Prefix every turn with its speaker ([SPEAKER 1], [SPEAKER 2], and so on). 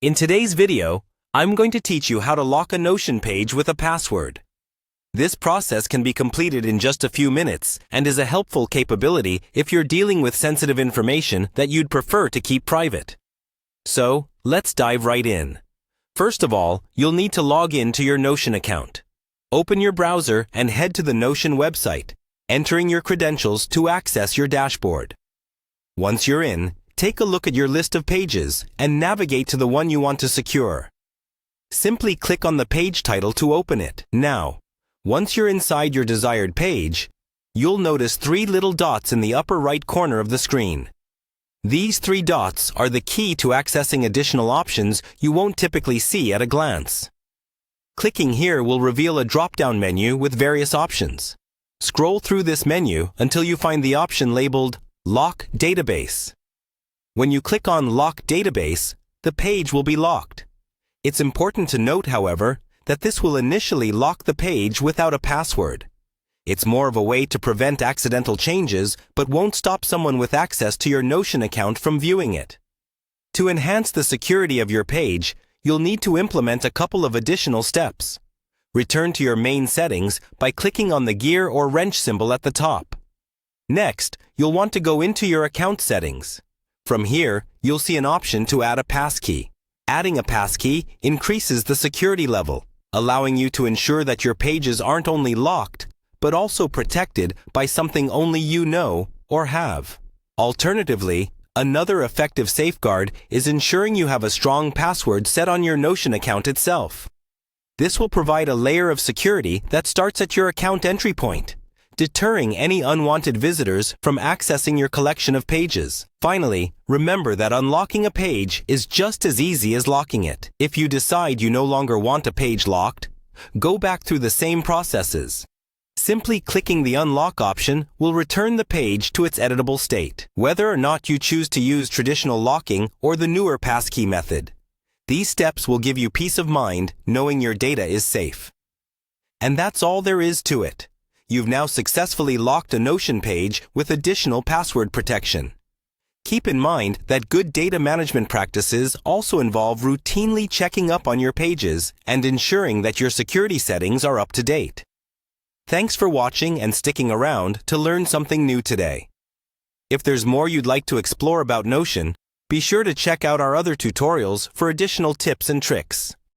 [SPEAKER 1] In today's video, I'm going to teach you how to lock a Notion page with a password. This process can be completed in just a few minutes and is a helpful capability if you're dealing with sensitive information that you'd prefer to keep private. So, let's dive right in. First of all, you'll need to log in to your Notion account. Open your browser and head to the Notion website, entering your credentials to access your dashboard. Once you're in, take a look at your list of pages and navigate to the one you want to secure. Simply click on the page title to open it. Now, once you're inside your desired page, you'll notice 3 little dots in the upper right corner of the screen. These 3 dots are the key to accessing additional options you won't typically see at a glance. Clicking here will reveal a drop-down menu with various options. Scroll through this menu until you find the option labeled Lock Database. When you click on Lock Database, the page will be locked. It's important to note, however, that this will initially lock the page without a password. It's more of a way to prevent accidental changes, but won't stop someone with access to your Notion account from viewing it. To enhance the security of your page, you'll need to implement a couple of additional steps. Return to your main settings by clicking on the gear or wrench symbol at the top. Next, you'll want to go into your account settings. From here, you'll see an option to add a passkey. Adding a passkey increases the security level, allowing you to ensure that your pages aren't only locked, but also protected by something only you know or have. Alternatively, another effective safeguard is ensuring you have a strong password set on your Notion account itself. This will provide a layer of security that starts at your account entry point, deterring any unwanted visitors from accessing your collection of pages. Finally, remember that unlocking a page is just as easy as locking it. If you decide you no longer want a page locked, go back through the same processes. Simply clicking the unlock option will return the page to its editable state, whether or not you choose to use traditional locking or the newer passkey method. These steps will give you peace of mind knowing your data is safe. And that's all there is to it. You've now successfully locked a Notion page with additional password protection. Keep in mind that good data management practices also involve routinely checking up on your pages and ensuring that your security settings are up to date. Thanks for watching and sticking around to learn something new today. If there's more you'd like to explore about Notion, be sure to check out our other tutorials for additional tips and tricks.